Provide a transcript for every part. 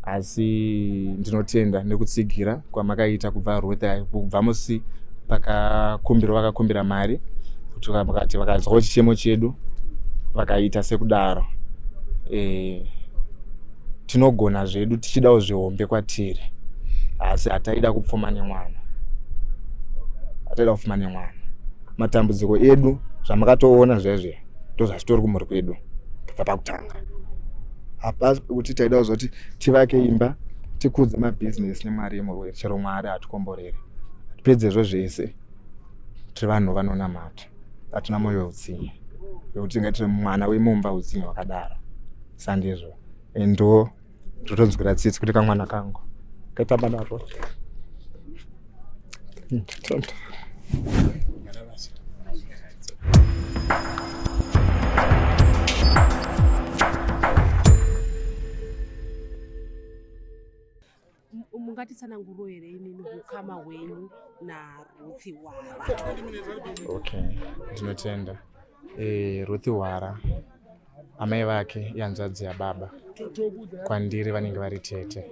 asi ndinotenda nekutsigira kwamakaita kubva kubva musi vakakumbira mari kuti vakazwawo chichemo chedu vakaita sekudaro. Tinogona zvedu tichidawo zvihombe kwatiri, asi hataida kupfuma nemwana. Matambudziko edu zvamakatoona zvezve ndozvazvitori kumhuri kwedu kubva pakutanga. Hapasi kuti taida kuzoti tivake imba tikudze mabhizinesi nemari yemurwere, chero Mwari hatikomboreri. Pedzezvo zvese tiri vanhu vanonamata, hatina mwoyo weutsinye wekuti tingatiri mwana wemumba utsinye hwakadaro. Sandizvo endo ndotonzwira tsitsi kuti kamwana kangu katamba nazvo. Mungatitsananguro here imimi ukama hwenyu naRuth Hwara? Okay, ndinotenda. Ruth Hwara amai vake ihanzvadzi yababa, kwandiri vanenge vari tete.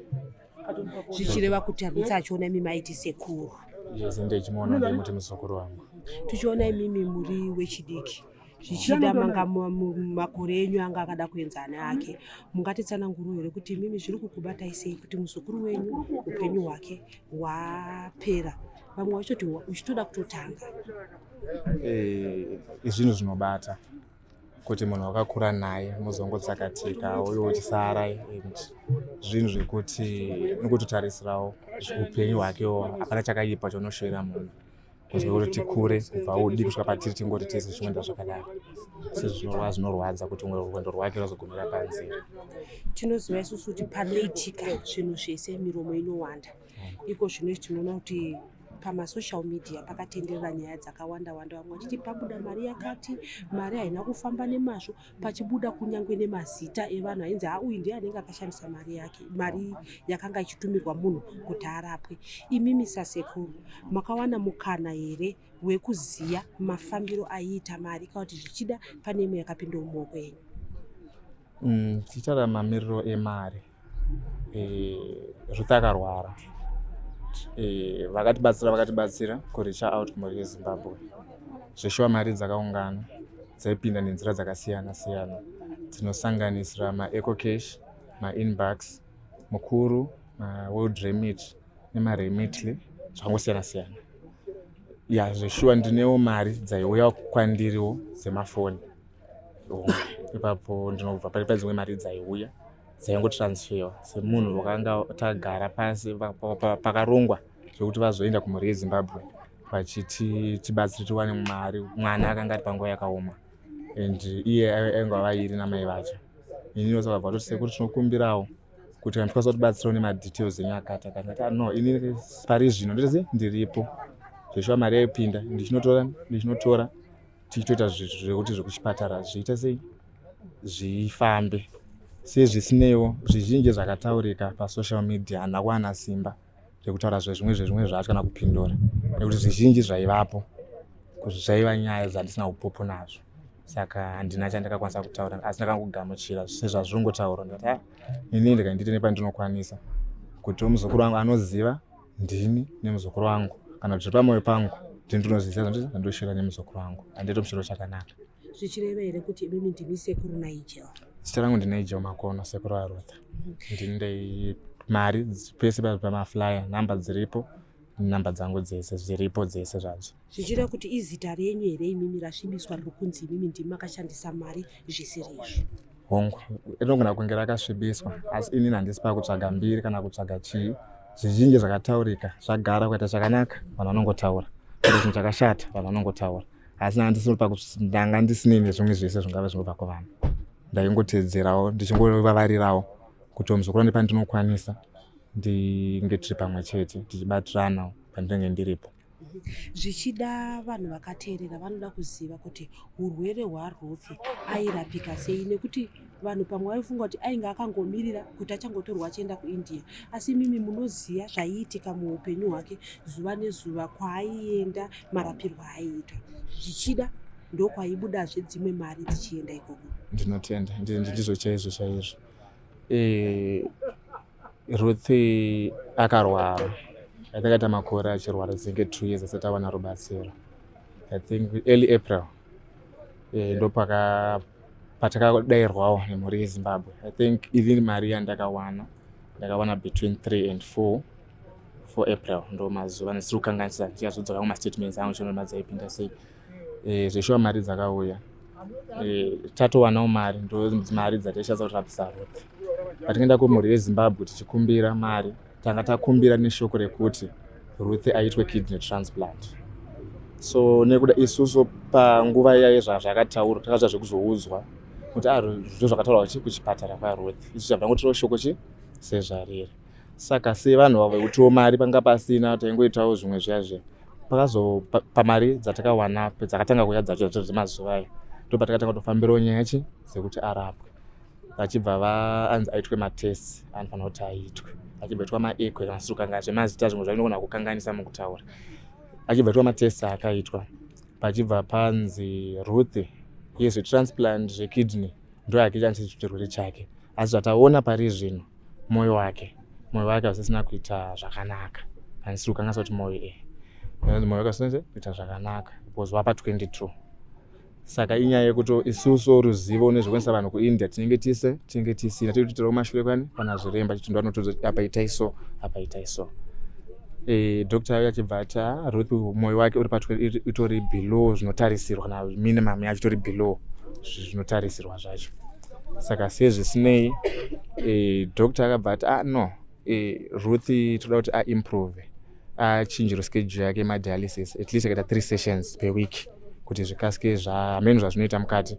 Zvichireva kuti Ruth achiona imimi aiti sekuru? Yes, ndichimuona ndimuti muzukuru wangu. Tichiona imimi muri wechidiki, zvichida manga makore enyu anga akada kuenzana ake, mungatitsananguro here kuti imimi zviri kukubatai sei kuti muzukuru wenyu upenyu hwake hwapera, vamwe vachoti uchitoda kutotanga? Izvinhu zvinobata kuti munhu wakakura naye muzongotsakatika uye uchisara, zvinhu zvekuti nekutotarisirawo upenyu hwakewo hapana chakaipa chonoshoera munhu. Kuzwa kuti tikure kubva udiki kusvika patiri tingoti tese zvimwe zvakadaro, sezvinova zvinorwadza kuti rwendo rwake rwazogumira panzira. Tinoziva isusu kuti panoitika zvinhu zvese miromo inowanda. Iko zvino tinoona kuti pamasocial media pakatenderera nyaya dzakawanda wanda, vamwe vachiti pabuda mari yakati, mari haina kufamba nemazvo, pachibuda kunyangwe nemazita evanhu ainzi uyu ndiye anenge akashandisa mari yake, mari yakanga ichitumirwa munhu kuti arapwe. Imimi sasekuru makawana mukana here wekuziya mafambiro aiita mari kana kuti zvichida pane imwe yakapinda mumaoko enyu? Tichitaura mamiriro emari, Ruth akarwara, vakatibatsira kuricha out kumhuri yeZimbabwe. Zveshuwa mari dzakaungana dzaipinda nenzira dzakasiyana siyana, dzinosanganisira maEcocash, maInbucks, mukuru, maWorld Remit nemaRemitly, zvakangosiyana siyana. Zveshuwa ndinewo mari dzaiuya kwandiriwo dzemafoni. Ipapo ndinobva pane dzimwe mari dzaiuya dzaingotransferwa semunhu wakanga tagara pasi pakarongwa zvekuti vazoenda kumhuri yeZimbabwe vachiti tibatsire tiwane mari. Mwana akanga ari panguva yakaoma and iye ainge avairi namai vacho. Ini saka bva sekuru tinokumbirawo kuti tikwanisa kutibatsirawo nemadetails enyu akati no, ini pari zvino ndiripo. Zveshuwa mari yaipinda ndichinotora tichitoita zvekuti zvekuchipatara zviita sei zvifambe. Sezvisinewo zvizhinji zvakataurika pasocial media handina kuwana simba rekutaura zvimwe zvacho kana kupindura, nekuti zvizhinji zvaivapo zvaiva nyaya dzandisina upopo nazvo. Saka handina chandakakwanisa kutaura, asi ndakangogamuchira sezvazvirongotaura ndikati ini ndikaindite nepandinokwanisa kuti muzukuru wangu anoziva ndini nemuzukuru wangu, kana kuti pamwoyo pangu ndinoziva zvandoshira nemuzukuru wangu, handito mushiro chakanaka. Zvichireva here kuti imimi ndimi sekuru Nigel? Zita rangu ndiNigel Makono, sekuru waRuth. Ndine mari pese pamaflyer, namba dziripo, namba dzangu dzese dziripo dzese zvadzo. Zvichireva kuti izita renyu here imimi rasvibiswa rokunzi imimi ndimi makashandisa mari zvisiri izvo? Hongu, inogona kunge rakasvibiswa, asi inini handisi pakutsvaga mbiri kana kutsvaga chii. Zvizhinji zvakataurika zvagara kuita chakanaka, vanhu vanongotaura. Kuti chinhu chakashata, vanhu vanongotaura. Asi ndanga ndisinei nezvimwe zvese zvingave zvinobva kuvanhu. Ndaingotedzerawo ndichingovavarirawo kuti muzukuru nepandinokwanisa ndinge tiri pamwe chete tichibatirana pandinenge ndiripo. Zvichida vanhu vakateerera vanoda kuziva kuti urwere hwaRuth airapika sei, nekuti vanhu pamwe vaifunga kuti ainge akangomirira kuti achangotorwa achienda kuIndia, asi mimi munoziya zvaiitika muupenyu hwake zuva nezuva, kwaaienda, marapirwo aiita. Zvichida ndokwaibudazve dzimwe mari dzichienda ikoko. Ndinotenda ndizvo chaizvo. Ruth akarwara. I think akaita makore achirwara dzinge 2 years asati awana rubatsiro. I think early April ndo patakadairwawo nemhuri yeZimbabwe. I think even mari ndakawana between 3 and 4 April ndo mazuva ndisiri kukanganisa ndichazodzoka kumastatements angu chinoona dzaipinda sei. Zveshuwa mari dzakauya. Tatowanawo mari ndo mari dzataishandisa kurapisa Ruth. Patingaenda kumhuri yeZimbabwe tichikumbira mari, tanga takumbira neshoko rekuti Ruth aitwe kidney transplant. So nekuda isusu panguva iyaye zvakataurwa takazva zvekuzoudzwa kuti zviro zvakataurwa kuchipatara kwaRuth isu zvabvangotora shoko sezvariri. Saka sevanhu vavo vekutiwo mari panga pasina taingoitawo zvimwe zvazve pamari dzatakawana dzakatanga kuya dzacho dzemazuva aya ndo patakatanga kutofambirawo nyaya dzekuti arapwe. Vachibva anzi aitwe matests anofanira kuti aitwe, achibva aitwa maekwe kana sirukanga zvemazita zvimwe zvainogona kukanganisa mukutaura. Achibva aitwa matests akaitwa pachibva panzi Ruth yezvetransplant zvekidney ndo yakichanisa chirwere chake, asi zvataona pari zvino moyo wake usisina kuita zvakanaka. Handisiri kukanganisa kuti moyo wake usisina kuita zvakanaka. It was wapa 22. Saka inyaya yekuti isusu ruzivo nezvekwanisa vanhu kuIndia tinenge tisina tiri kuitirawo mashure kana zviremba chiti ndo anotoudza kuti apa itai so apa itai so. Dr. achibva ati Ruth moyo wake itori below zvinotarisirwa kana minimum yacho itori below zvinotarisirwa zvacho. Saka sezvisinei Dr. akabva ati no, Ruth toda kuti aimprove, achinjirwe schedule yake yemadialysis at least akaita 3 sessions per week kuti zvikasike zvameno zvazvinoita mukati.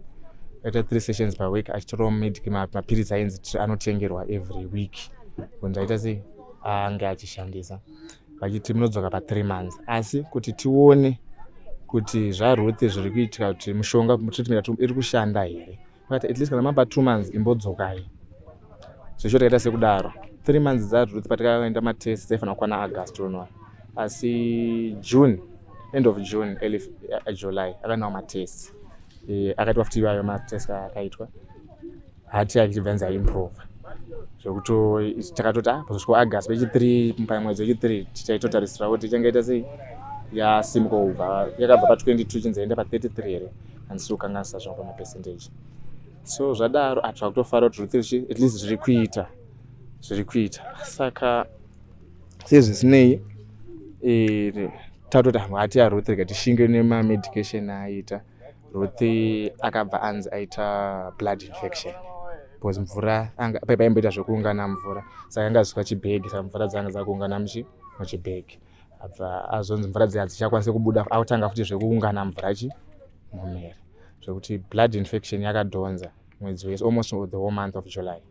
Akaita 3 sessions per week achitorawo mapirisi ainzi anotengerwa every week kuti aita sei ange achishandisa. Vachiti munodzoka pa3 months, asi kuti tione kuti zvaRuth zviri kuitika kuti mushonga treatment iri kushanda here. Vakati at least kana mapa 2 months imbodzokai. Zvesho takaita sekudaro 3 months dzaRuth patakaenda matests aifanira kukwana August uno, asi end of June early July akanawo matests. Akaitwa futi iwayo matests akaitwa hati achibvanza improve zvekuti takatoti pasvika August pechi3 pamwedzi wechi3 tichaitotarisira kuti ichangaita sei yasimuka kubva yakabva pa22 chinzaenda pa33 here, handisiri kukanganisa zvangu pamapercentage. So zvadaro atwa kutofara kuti Ruth at least zviri kuita. Saka sezvisinei tatoti hati yaRuth rega tishinge nemamedication aita. Ruth akabva anzi aita blood infection because mvura paimboita zvekuungana mvura, saka angaziswa chibhegi, saka mvura dzanga dzakuungana muchibhegi. Abva azonzi mvura dziya dzichakwanisa kubuda, autanga futi zvekuungana mvura mumhere, zvekuti blood infection yakadhonza mwedzi wese almost the whole month of July.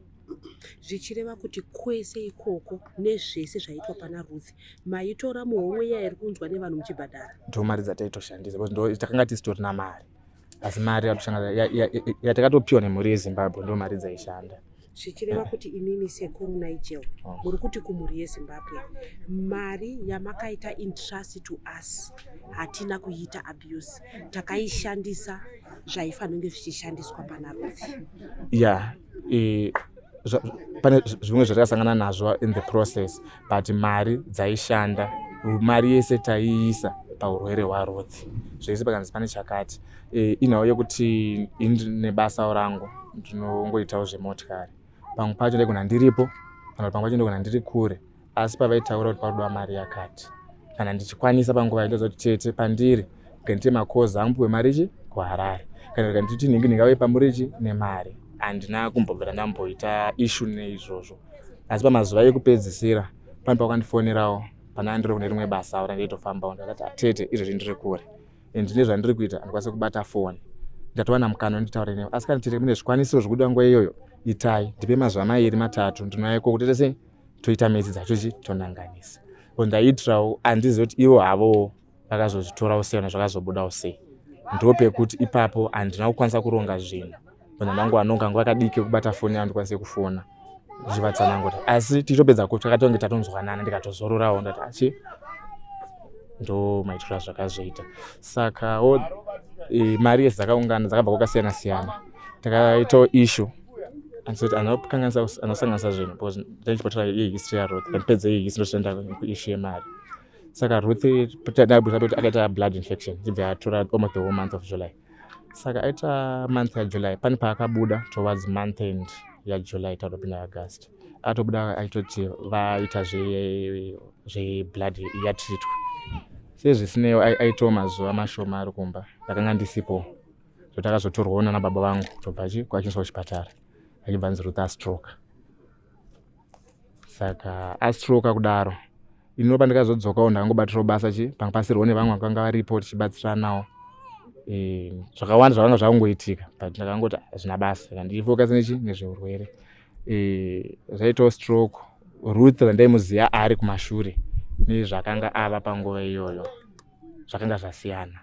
Zvichireva kuti kwese ikoko nezvese zvaitwa pana Ruth maitora muhomwe yairi kunzwa nevanhu muchibhadhara. Ndo mari dzataitoshandisa because ndo takanga tisitorina mari, asi mari yatakatopiwa nemhuri yeZimbabwe ndo mari dzaishanda. Zvichireva kuti imimi sekuru Nigel muri kuti kumhuri yeZimbabwe mari yamakaita entrust to us hatina kuita abuse, takaishandisa zvaifanira zvichishandiswa pana Ruth. Pane zvimwe zvatakasangana nazvo in the process, but mari dzaishanda, mari yese taiisa paurwere hwaRuth. Zvese pakanzi pane chakati inawo yekuti nebasa rangu ndinongoitawo zvemotikari, pamwe pacho ndaigona ndiripo kana pamwe pacho ndaigona ndiri kure, asi pavaitaura kuti parikudiwa mari yakati kana ndichikwanisa panguva ndazoa kuti tete pandiri ngandite makozi angu mari kuHarare kana nditi ningi ndingauye pamuri nemari. Handina kumbobvira ndamboita issue neizvozvo, asi pamazuva ekupedzisira pane pakandifonerawo pana ndiri kune rimwe basa randaitofambawo, ndakati tete izvozvi ndiri kure ndine zvandiri kuita handikwanisi kubata foni, ndatowana mukana nditaure newe, asi kana tete mune zvikwanisiro zvekuda nguva iyoyo itai, ndipe mazuva 2-3 ndinoyaiko kuti tese toita medzi dzacho tonanganisa. Ndaitirawo handizivi kuti ivo havo vakazozvitorawo sei kana zvakazobudawo sei, ndopekuti ipapo handina kukwanisa kuronga zvinhu. Ndangu anonga nguva yakadiki kubata foni yangu ndikwanise kufona zvivatsanangura, asi tichitopedza kuti takatonge tatonzwanana ndikatozororawo ndati ndo maitiro zvakazoita. Saka mari yese dzakaungana dzakabva kwakasiyana siyana, takaitawo issue ansoti anosanganisa zvinhu because ndaichipotera yehistory yaRuth and pedza yehistory ndotoenda kuishu yemari. Saka Ruth akaita blood infection chibva yatora almost the whole month of July. Saka aita month yaJuly pane paakabuda towards month end yaJuly tatopinda August. Atobuda aitoti vaita zveblood yatritwa. Sezvisinei aitawo mazuva mashoma ari kumba ndakanga ndisipo. Takazotorwawo nana baba vangu kutobva kwachiiswa kuchipatara achibva anzi Ruth astroke. Saka astroke kudaro ini pandakazodzokawo ndakangobatirawo basa panga pasirwo nevamwe vakanga varipo tichibatsiranawo zvakawanda zvakanga zvakungoitika but ndakangoti hazvina basa saka ndichifokasa nezveurwere. Zvaitawo stroke. Ruth vandaimuziva ari kumashure nezvakanga ava panguva iyoyo zvakanga zvasiyana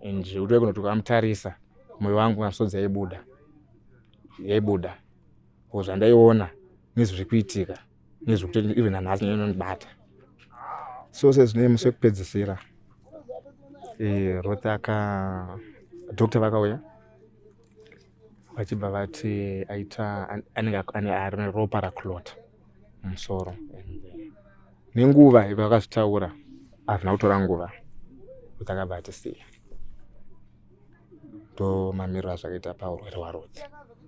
and zvekuti waigona kuti ukamutarisa mwoyo wangu masodzi yaibuda zvandaiona nezviri kuitika nezvekuti even nanhasi inondibata. So sezvinei musi wekupedzisira Ruth dokta vakauya vachibva vati anenge ane ropa raklota mumusoro. Nenguva vakazvitaura hazvina kutora nguva Ruth akabva atisiya. Ndo mamiriro azvakaita paurwere hwaRuth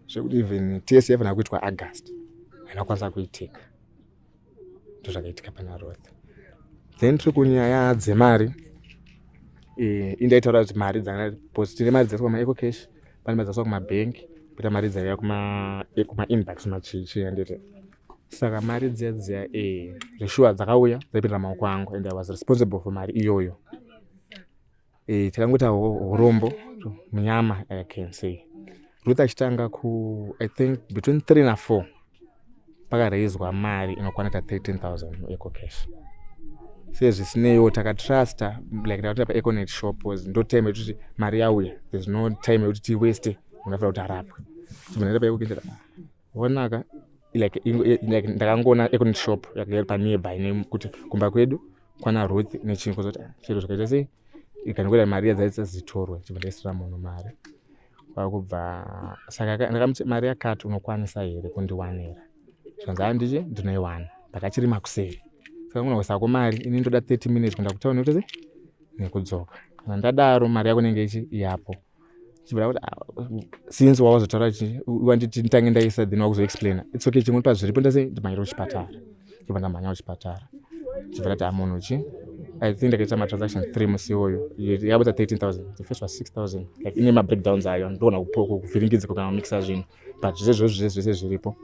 zvekuti even TSF haina kuitwa August haina kwanisa kuitika. Ndo zvakaitika pana Ruth. Then tiri kunyaya dzemari. Indaitaura kuti mari tine mari dzaiswa kumaEcoCash, pane mari dzaiswa kumabhengi, poita mari dzaiya kumainbox machichiendete. Saka mari dziya zveshuwa dzakauya dzaipindira maoko angu and I was responsible for mari iyoyo. Takangoita urombo munyama I can say. Ruth achitanga I think between 3 na 4 pakaraizwa mari inokwana 13,000 muEcoCash. Sezvisineiwo takatrusta like ndakatoenda paEconet shop was ndo time yekuti mari yauya there's no time yekuti tiwaste unofanira kuti arapwe. Tibvanaenda paEconet vonaka like ndakangoona Econet shop yakagara panearby nekuti kumba kwedu kwana Ruth nechinhu kuzoti chiro zvakaita sei ikanokwera mari yadzaitsa zitorwe chibva ndaisira munhu mari kwakubva saka ndakamuti mari yakati unokwanisa here kundiwanira zvanzi ndinoiwana pakachiri makusei. Saka kuna sako mari ini ndoda 30 minutes kuenda kutauni kuti nekudzoka. Kana ndadaro mari yako inenge yapo. Chibva kuti since wazotaura kuti wanditi nditange ndaisa then wakuzoexplain it's okay chimwe pazviripo ndase ndimanyira kuchipatara. Chibva ndamhanya kuchipatara. Chibva ndati munhu I think ndakaita matransaction 3 musi iyoyo yakabata 13,000 the first was 6,000 like ine mabreakdowns ayo ndona kuvhiringidzika kana kumixa zvinhu but zvese zviripo.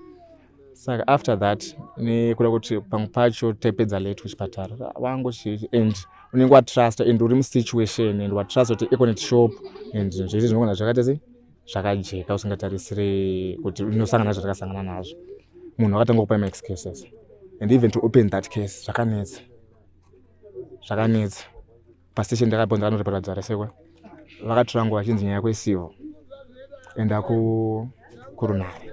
Saka after that nekuda kuti pamwe pacho taipedza late kuchipatara wangu and unenge watrust and uri musituation and watrust kuti Econet shop and zvese zvinogona zvakaita sei zvakajeka usingatarisire kuti unosangana zvatakasangana nazvo. Munhu akatanga kupa excuses and even to open that case zvakanetsa pastation ndakabva ndakanoreporta dzarasekwa vakatorangwa vachinzi nyaya yako isivo enda kurunare.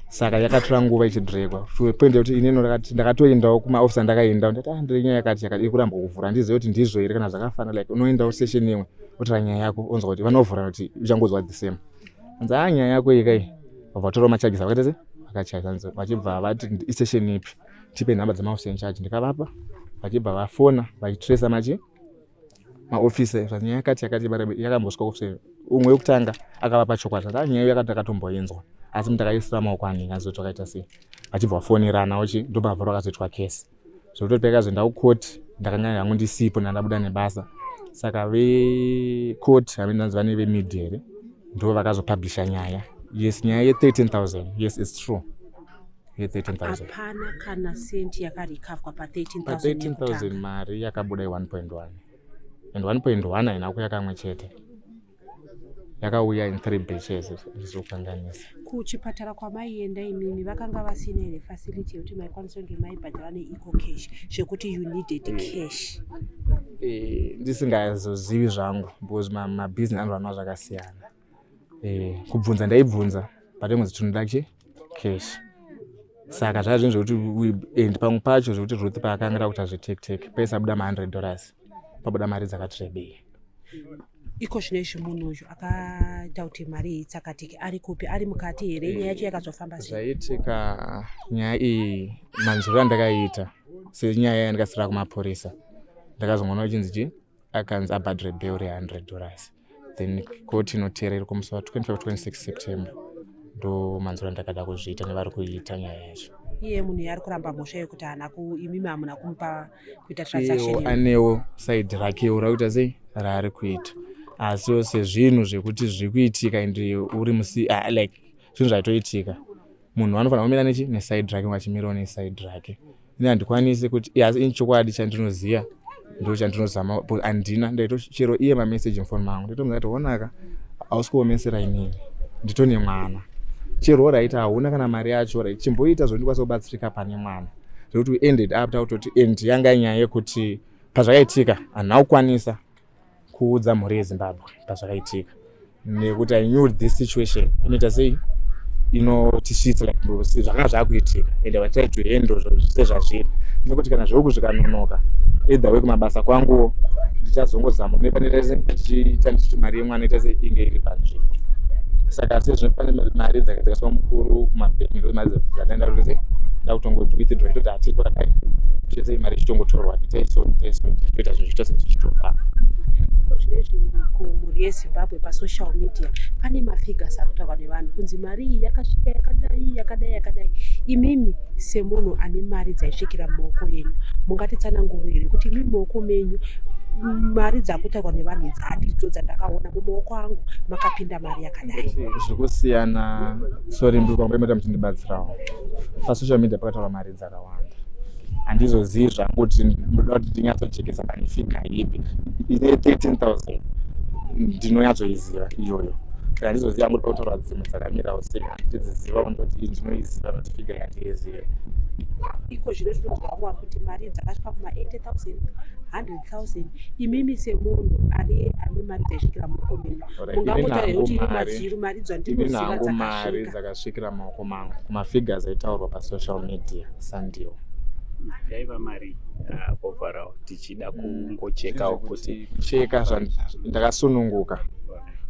Saka yakatora nguva ichidhirekwa point yekuti inini ndakatoendawo kumaofisa ndakaendawo ndati ndiri nyaya yakati ikuramba kuvhura ndizive kuti ndizvo here kana zvakafana like unoendawo session imwe wotora nyaya yako onzwa kuti vanovhura kuti uchangonzwa the same. Anzi nyaya yako ikai vabva vatora machagis vakaita sei vakachaisanzi vachibva vati isession ipi tipe nhamba dzemaofisa incharge ndikavapa vachibva vafona vachitrace maofisa nyaya yakati yakambosvika kuofisa umwe wekutanga akavapa chokwadi nyaya yakati takatomboinzwa asi mutakaisira maoko anenge azoti wakaita sei vachibva vafonerana ndobva vakazoitwa kesi zvekuti pakazoenda kukoti ndakanga hangu ndisipo ndandabuda nebasa. Saka vekoti havindanzi vane vemedia here ndo vakazopublisha nyaya nyaya ye13,000 yes it's true ye13,000 hapana kana senti yakarikavwa pa13,000 mari yakabuda 1.1 and 1.1 haina kuya kamwe chete yakauya in 3 batches zvizokanganisa. Kuchipatara kwamaienda imimi vakanga vasina here facility yekuti maikwanisa kunge maibhadhara neEcoCash zvekuti you needed cash? Ndisingazozivi zvangu because mabhizinesi anoranwa zvakasiyana. Kubvunza ndaibvunza but imwe tinoda cash. Saka zvazvinhu zvekuti and pamwe pacho zvekuti Ruth paakanga kuti azviteke paisabuda $100 pabuda mari dzakati rebei. iko zvinezvi munhu uyu akaita kuti mari itsakatike ari kupi, ari mukati here? Nyaya yacho yakazofamba sei? Zvaitika nyaya iyi manzuro andakaita senyaya yandikasira kumapurisa, ndakazongoona uchinzi akanzi abhadhire bail $100, then koti inoteera iri kumusi wa25-26 September ndo manzuro andakada kuzviita nevari kuiita nyaya yacho. Iye munhu yari kuramba mhosva yekuti imimi hamuna kumupa kuita transaction. Anewo side rakewo rakuita sei raari kuita, asiwo sezvinhu zvekuti zviri kuitika ende uri musi like zvinhu zvaitoitika, munhu anofanira kumira neside rake achimirawo neside rake. Ine handikwanisi kuti asi chokwadi chandinoziva ndo chandinozama, handina ndaitochero iye mameseji mufoni mangu ndaitomuzati kuti onaka hausi kuomesera inini nditone mwana, chero raita hauna kana mari yacho chimboita zvondikwanisa kubatsirika pane mwana, zvekuti we ended up takutoti end yanga nyaya yekuti pazvakaitika handina kukwanisa kuudza mhuri yeZimbabwe pazvakaitika, nekuti I knew this situation inoita sei inotisvitsa zvakanga zvakuitika ende watai to handle sezvazviri, nekuti kana zveuku zvikanonoka either way kumabasa kwanguwo ndichazongozama ndichiita ndichiti mari yemwana ita sei inge iri panzvimbo. Saka sezvinopane mari dzakaiswa mukuru kumabhengi, mari dzakaenda kuti ndakutongoti withdraw itoti hatitwa kudai sei mari ichitongotorwa itaiswa tichitoita zvinhu zvichitose tichitofamba. Zvinezvi kumhuri yeZimbabwe pasocial media pane mafigures arikutaurwa nevanhu kunzi mari iyi yakasvika yakadai. Imimi semunhu ane mari dzaisvikira mumaoko yenyu mungatitsanangurire kuti imimi mumaoko menyu mari dzakutaurwa nevanhu idzi hadidzo dzandakaona mumaoko angu makapinda mari yakadai? Zvikusiyana. Sorry ndikwangoemeta muchindibatsirawo. Pasocial media pakataurwa mari dzakawanda, handizozivi zvangu kuti ndoda kuti ndinyatsochekesa pane figa ipi ine 13,000 ndinonyatsoiziva iyoyo, handizoziva kuti pakutaurwa dzimwe dzakamirawo sei handidziziva kundoti ndinoiziva kuti figa yandiizive. Iko zvino zvinonzwa kuti mari dzakasvika kuma 80,000 100,000 imimi semunhu ane mari dzaisvikira mumaoko menyu mungangotaura kuti iri maziru mari dzandinoziva dzakasvika mari dzakasvikira mumaoko mangu kumafigures aitaurwa pasocial media sandiwo yaiva mari overall tichida kungochekawo kuti kucheka ndakasununguka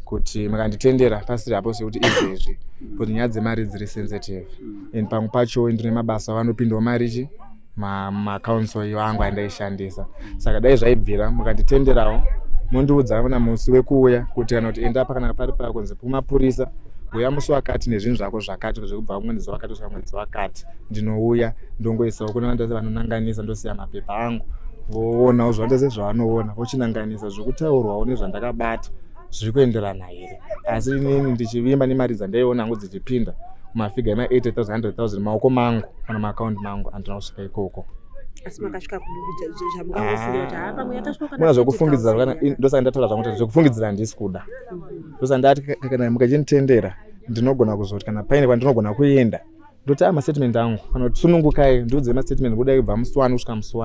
kuti makanditendera pasiri apo sekuti izvezvi kuti nyaya dzemari dziri sensitive and pamwe pacho ndine mabasa vanopindawo mari maaccounts wangu andaishandisa, saka dai zvaibvira mukanditenderawo mondiudza kana musi wekuuya kuti kana kuti enda pakana pari pakunzi kumapurisa uya musi wakati nezvinhu zvako zvakati zvekubva mwedzi wakati kusvika mwedzi wakati ndinouya ndongoisawo kune vanhu vanonanganisa ndosiya mapepa angu voonawo zvandese zvavanoona vochinanganisa zvokutaurwawo nezvandakabata zviri kuenderana here. Asi inini ndichivimba nemari dzandaiona hangu dzichipinda kumafiga ema 80,000 100,000 maoko mangu kana maakaunti mangu handina kusvika ikoko. Asi makasvika zvamukangofunga kuti pamwe yakasvika kana muna zvokufungidzira kana ndosaka ndataura zvangu kuti zvokufungidzira handisi kuda, ndosaka ndati kana mukachinitendera ndinogona kuzoti kana paine kwandinogona kuenda ndoti mastatement angu kana kuti sunungukai ndiudze mastatement kudai kubva musi kusvika musi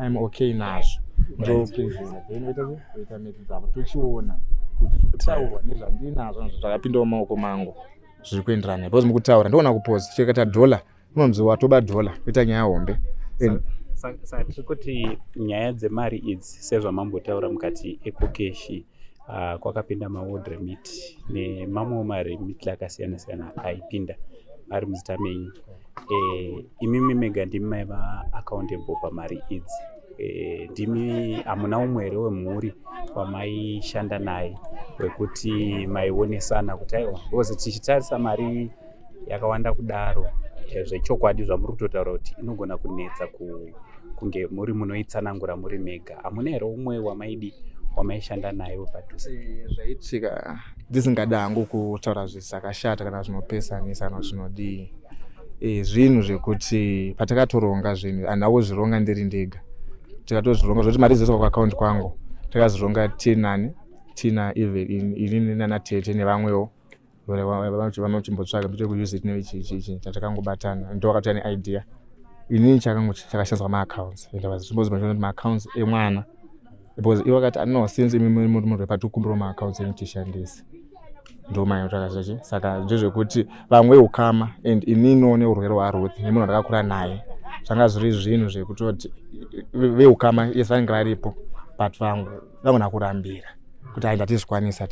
I'm okay nazvo ndoita miti dzavo tochiona kuti kutaurwa nezvandinazvo zvakapindawo mumaoko mangu zviri kuenderana because mukutaura ndoona kupozi chekata dhola unonzi watoba dhola kuita nyaya hombe. Saka tiri kuti nyaya dzemari idzi sezvamambotaura mukati ekokeshi kwakapinda mawardremit nemamwewo maremiti akasiyana-siyana aipinda ari muzita menyu. Imimi mega ndimi maiva accountable pamari idzi, ndimi hamuna umwe here wemhuri wamaishanda naye wekuti maionesana kuti aiwa because tichitarisa mari yakawanda kudaro zvechokwadi zvamuri kutotaura kuti inogona kunetsa kunge muri munoitsanangura muri mega, hamuna here umwe wamaishanda naye wepadhuze? Zvaitika ndisingada hangu kutaura zvinhu zvakashata kana zvinopesanisa kana zvinodii, zvinhu zvekuti patakatoronga zvinhu handina kuzvironga ndiri ndega, tikatozvironga zvoti mari dzoiswa kuakaunti kwangu takazironga tina even inini nanatete nevamwewo vanochimbotsvaga toite kuuse it nevichichi chatakangobatana ndowakati ane idea inini chakashandiswa maaccounts ende vazimbozimashona kuti maaccounts emwana because iwo akati no since imimi munhu repatikumbirawo maaccounts enyu tishandise ndomayotakazvachi. Saka ndezvekuti vamwe ukama and ininiwo neurwere hwaRuth nemunhu ndakakura naye zvanga zviri zvinhu zvekutoti veukama yes vanenge varipo but vamwe vangona kurambira kuti hai ndatizvikwanisa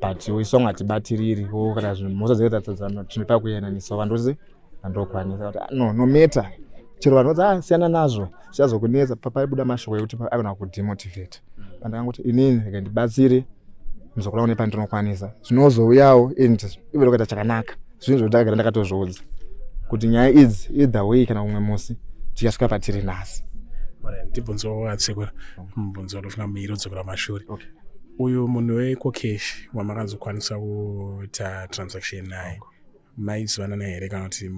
but isong hatibatiriri kana zvinhu mhosva dzekutadzadzana tinopa kuyananisa vandoti vandokwanisa kuti no matter chero vanoti siyana nazvo zvichazokunetsa paibuda mashoko ekuti agona kudemotivate pandakangoti inini rega ndibatsire muzokura une pandinokwanisa zvinozouyawo and ive kuita chakanaka zvinhu zvokuti ndagara ndakatozviudza kuti nyaya idzi either way kana umwe musi tichasvika patiri nhasi. Ndibvunzo atsekura mubvunzo ndofuna muiri udzokera mashure. Uyu munhu wekokeshi wamakazokwanisa kuita transaction naye maizivana naye here kana kuti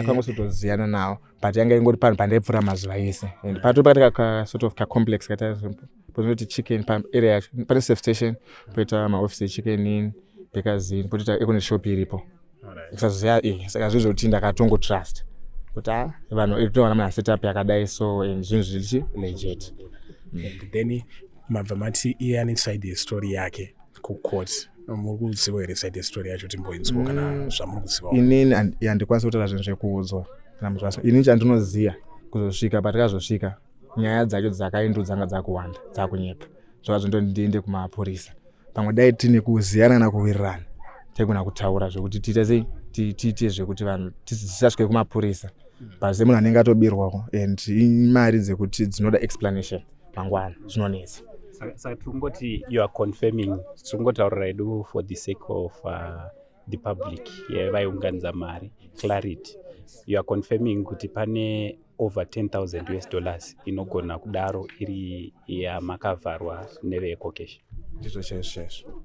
kangosotoziyana nawo but yanga ingoti panhu pandaipfuura mazuva ese and pato pakati sort of complex kaita pozoti chicken area yacho pane safe station poita maoffice echicken in bakers in poita ekone shop iripo sazoziya saka zvinhu zvokuti ndakatongotrust kuti vanhu towana mana setup yakadai so and zvinhu zvirichi legit. Then mabva mati iye ane side yestory yake kucourt muri kuziva here side yestory yacho timboinzwa kana zvamuri kuzivawo? Inini handikwanisi kutaura zvinhu zvekuudzwa kana muzvasa inini chandinoziva kuzosvika patakazosvika nyaya dzacho dzakaindudzanga dzakuwanda dzakunyepa zvakazondoti ndiende kumapurisa pamwe dai tine kuziyana kana kuwirirana taigona kutaura zvekuti tiite zvekuti vanhu tisasvike kumapurisa but semunhu anenge atobirwako and imari dzekuti dzinoda explanation mangwana zvinonetsa. Saka tirikungoti you are confirming, tiringotaurira hedu for the sake of the public vaiunganidza mari clarity, you are confirming kuti pane over $10,000 inogona kudaro iri yamakavharwa nevekokeshi? Ndizvo chaizvo.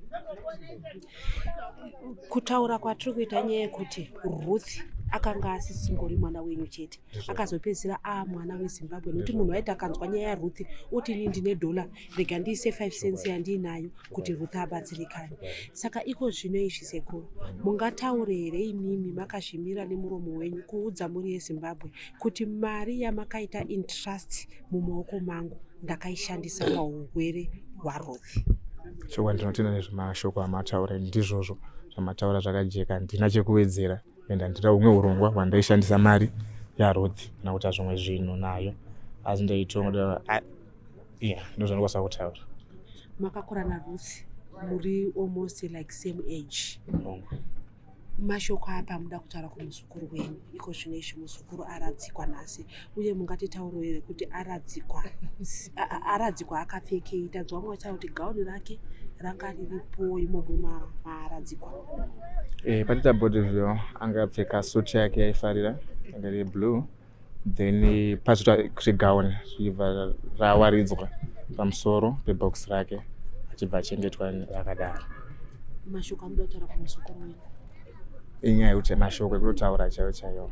Kutaura kwatiri kuita nyaya yekuti Ruth akanga asisingori mwana wenyu chete akazopedzisira mwana weZimbabwe nokuti munhu waiti akanzwa nyaya yaRuth oti ini ndine $, rega ndiise 5 cents yandiinayo kuti Ruth abatsirikane. Saka iko zvino izvi sekuru mungataure here imimi makazvimira nemuromo wenyu kuudza muri yeZimbabwe kuti mari yamakaita intrust mumaoko mangu ndakaishandisa paurwere hwaRuth? Shoko ndinotenda nezvemashoko amataura ndizvozvo zvamataura zvakajeka, handina chekuwedzera ende handina humwe urongwa hwandaishandisa mari yaRuth kana kuita zvimwe zvinhu nayo asi ndaitongoda ndozvandikwanisa kutaura. Makakura naRuth muri almost like same age. Mashoko apa muda kutaura kumuzukuru wenyu iko zvino izvi muzukuru aradzikwa nhasi uye mungatitauro here kuti aradzikwa akapfekei? Tadzwa mumwe taura kuti gauni rake ranga riripo imomo maaradzikwa. Patita Bodeville anga apfeka suti yake yaifarira anga riri blue then pazoita kuti gauni zvibva rawaridzwa pamusoro pebox rake achibva achengetwa rakadaro. Mashoko amuda kutaura kumuzukuru wenyu inyaya yekuti mashoko ekutotaura chaiyo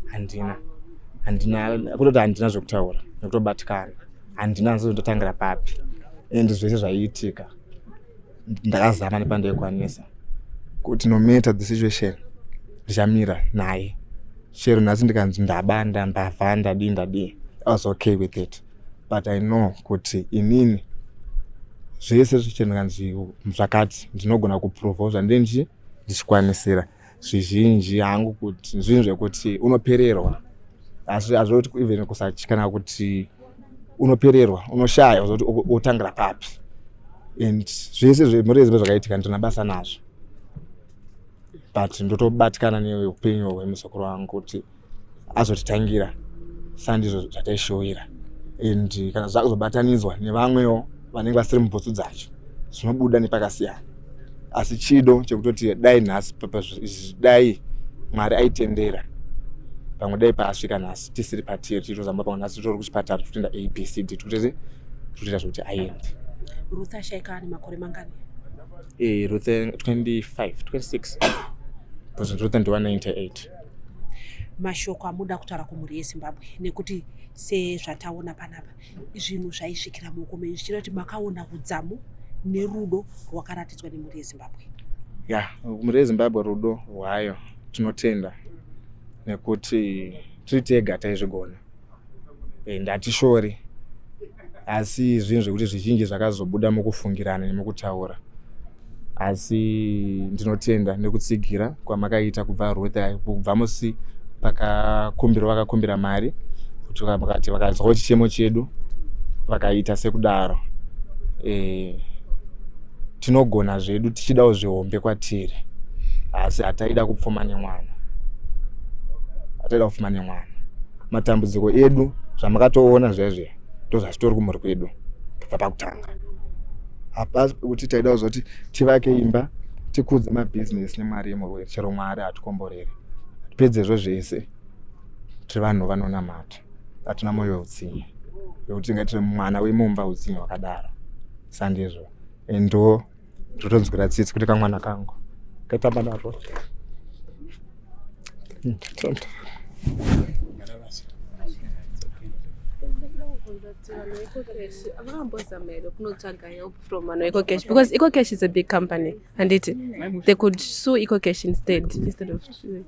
handina kutoti handina zvekutaura nekutobatikana handina ndotangira papi ende zvese zvaiitika ndakazama nepandaikwanisa kuti no matter the situation ndichamira naye chero nhasi ndikanzi ndabanda ndavha ndadii I was okay with it but I know kuti inini zvese zvichendikanzi zvakati ndinogona kuprova zvandinji ndichikwanisira zvizhinji hangu kuti zvinhu zvekuti unopererwa asi azvoti even kusatyana kuti unopererwa unoshaya uzoti utangira papi and zvese zvemurezi zvakaitika ndina basa nazvo but ndotobatikana neupenyu hwemuzukuru wangu kuti azotitangira sandizvo zvataishowira and kana zvakuzobatanidzwa nevamwewo vanenge vasiri mubhutsu dzacho zvinobuda nepakasiyana asi chido chekutoti dai nhasi dai Mwari aitendera pamwe dai paasvika nhasi tisiri patiri tichitozamba pamwe nhasi titori kuchipatara totoenda ABCD totoita zvokuti aende. Ruth ashaika ane makore mangani? Ruth 26 because Ruth ndi 198. Mashoko amuda kutaura kumhuri yeZimbabwe nekuti sezvataona panapa zvinhu zvaisvikira muoko menyu zvichirati makaona udzamu nerudo rwakaratidzwa nemhuri yeZimbabwe. Mhuri yeZimbabwe rudo rwayo tinotenda nekuti tiri tega taizvigona ende hatishori asi zvinhu zvekuti zvizhinji zvakazobuda mukufungirana nemukutaura asi ndinotenda nekutsigira kwamakaita kubva musi vakakumbira mari kuti vakati vakanzwawo chichemo chedu vakaita sekudaro tinogona zvedu tichidawo zvihombe kwatiri, asi hataida kupfuma nemwana. Matambudziko edu zvamakatoona zvezve ndozvachitori kumhuri kwedu kubva pakutanga. Hapasi kuti taida kuzoti tivake imba, tikudze mabhizinesi nemari yemurwere, chero Mwari hatikomboreri. Pedzezvo zvese tiri vanhu vanonamata, hatina moyo utsinye yokuti tingatiri mwana wemumba utsinye wakadaro. Sandizvo endo ndotonzwira tsitsi kuti kamwana kangu katamba naro. Because EcoCash is a big company and they could sue EcoCash instead of suing.